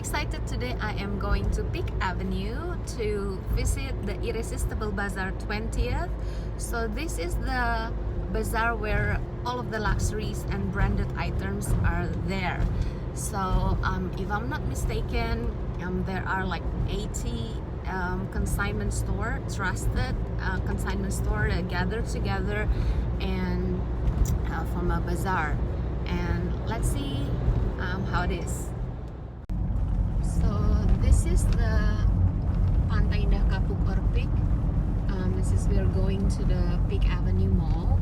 excited today. I am going to Peak Avenue to visit the Irresistible Bazaar 20th. So this is the bazaar where all of the luxuries and branded items are there. So if I'm not mistaken, there are like 80 consignment store, trusted consignment store that gather together and from a bazaar. And let's see how it is. So this is the Pantai Indah Kapuk or Peak. This is we're going to the Peak Avenue Mall.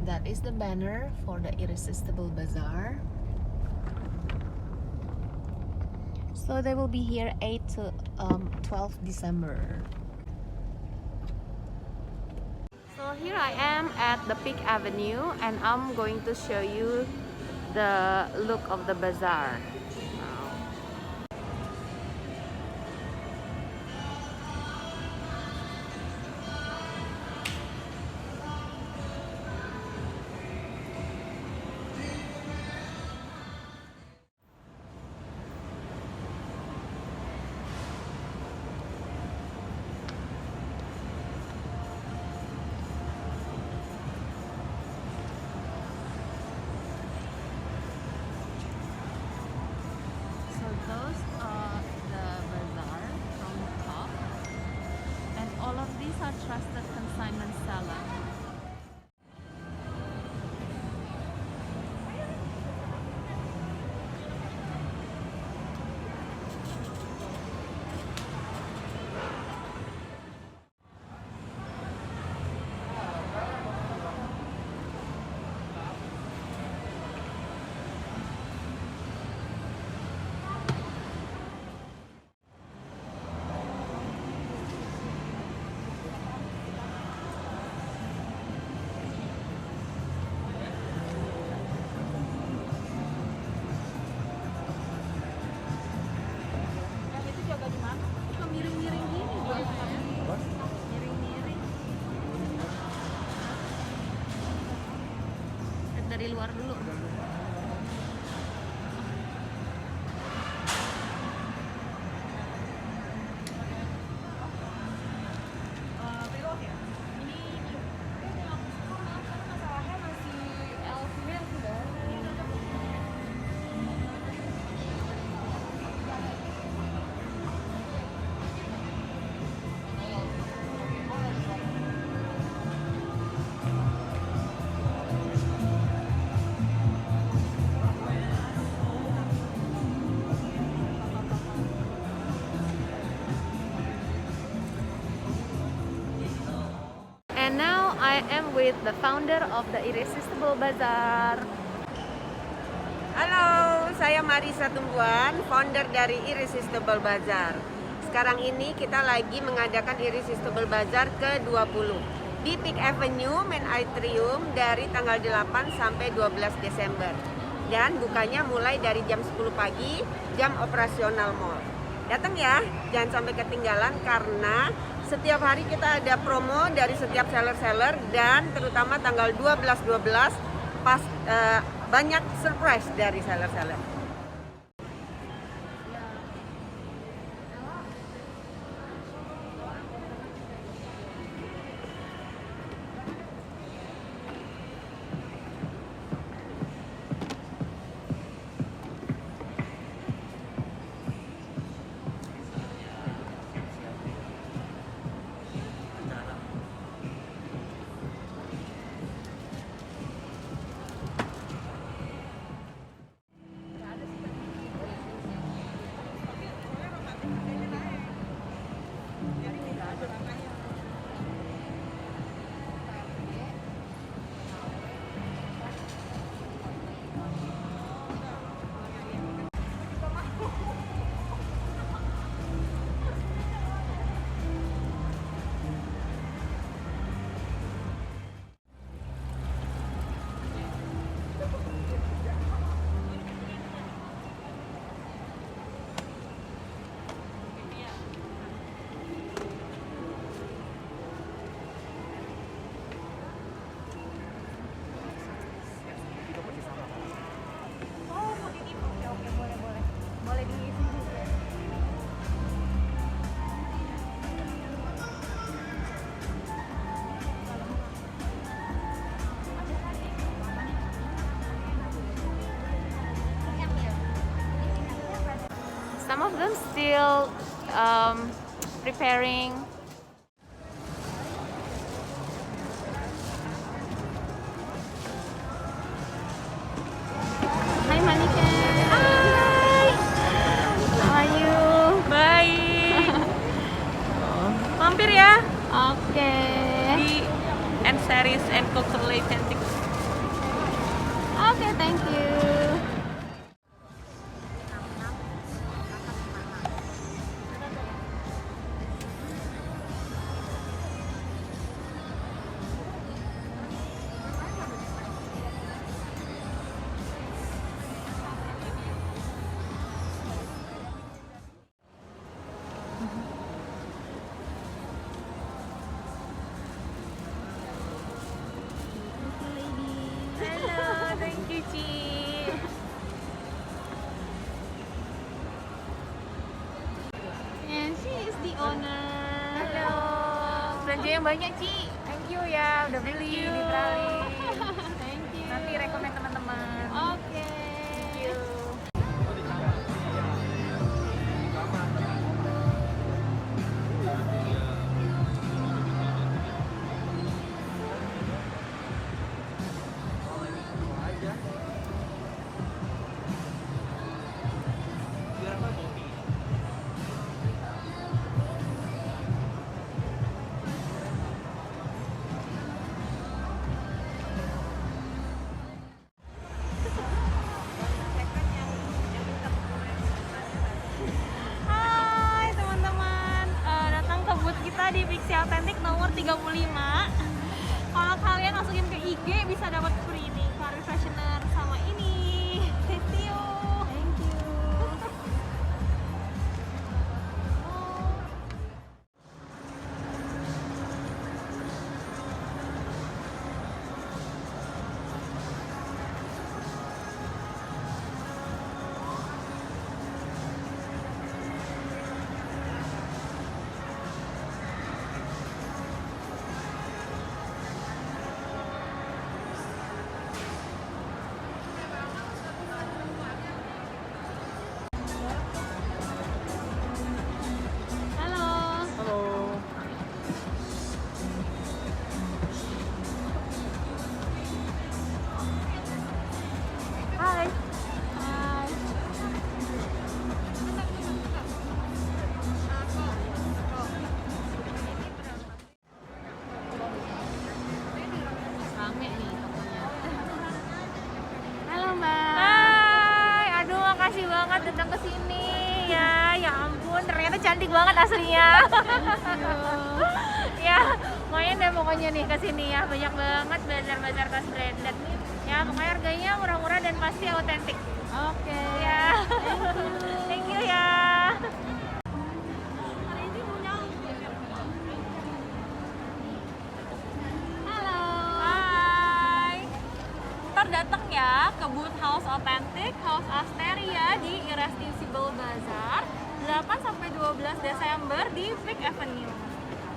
That is the banner for the Irresistible Bazaar. So they will be here 8 to 12 December. So here I am at the Peak Avenue and I'm going to show you the look of the bazaar. Those are the bazaar from the top, and all of these are trusted consignment sellers. Miring-miring gini buat miring-miring. Lihat dari luar dulu. And now I am with the founder of the Irresistible Bazaar. Halo, saya Marisa Tumbuhan, founder dari Irresistible Bazaar. Sekarang ini kita lagi mengadakan Irresistible Bazaar ke-20 di Peak Avenue Main Atrium dari tanggal 8 sampai 12 Desember. Dan bukanya mulai dari jam 10 pagi, jam operasional mall. Datang ya, jangan sampai ketinggalan karena setiap hari kita ada promo dari setiap seller-seller dan terutama tanggal 12-12 pas banyak surprise dari seller-seller. of them still preparing. Hi Mannequin. Hai, How are you? baik. Mampir ya Oke. di N Series and Coca-Cola Cantik. Oke, thank you. Halo, thank you Ci. And she is the owner. Halo, belanja yang banyak Ci. Thank you ya, udah beli di Trali. Thank you. Nanti rekomen teman-teman. Oke. Thank you. Hai teman-teman, datang ke booth kita di Pixie Authentic nomor 35. Kalau kalian masukin ke IG bisa dapat free nih car freshener sama ini. Thank you. Thank you. Halo. Halo. Hai. Hai. Rame nih tokonya. Halo Mbak. Hai, aduh makasih banget datang ke sini ya. Ya ampun, ternyata cantik banget aslinya. Ya, main deh pokoknya nih ke sini ya. Banyak banget bazar-bazar tas branded nih. Ya, pokoknya harganya murah-murah dan pasti autentik. Oke. Ya. Thank you ya. Halo. Hai. Ntar datang ya ke booth House Authentic, House Asteria di Irresistible Bazaar 8 sampai 12 Desember di Fifth Avenue.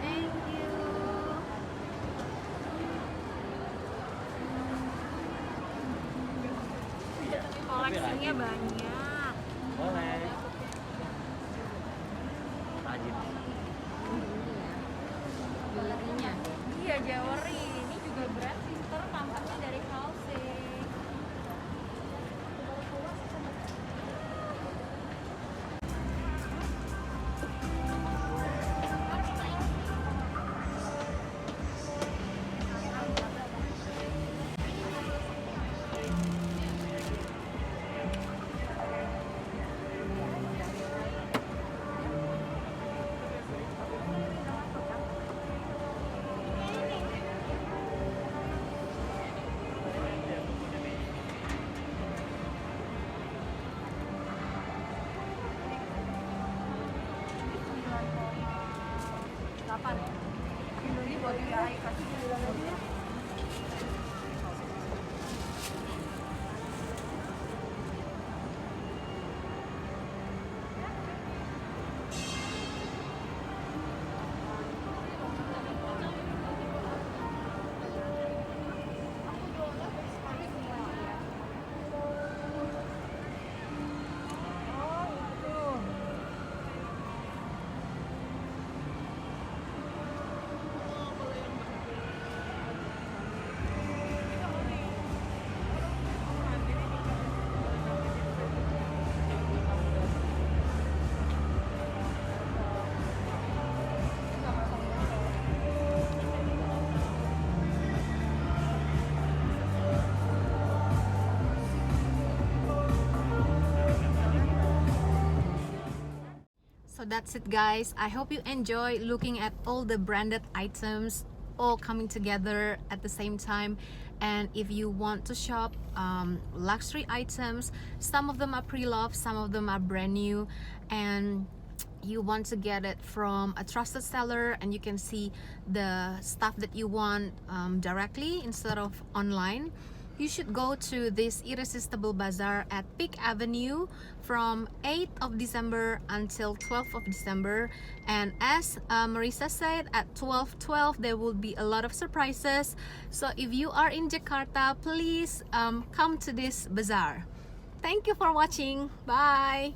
Thank you. Koleksinya banyak. Boleh. Rajin. Galerinya. Iya, jewelry. Ini juga brand sister tampaknya dari House. Kapan? Ini buat dia kasih 9 aja. that's it, guys. I hope you enjoy looking at all the branded items all coming together at the same time. And if you want to shop luxury items, some of them are pre-loved, some of them are brand new, and you want to get it from a trusted seller and you can see the stuff that you want directly instead of online, you should go to this Irresistible Bazaar at Peak Avenue from 8th of December until 12th of December. And as Marisa said, at 12/12 there will be a lot of surprises. So if you are in Jakarta, please come to this bazaar. Thank you for watching. Bye.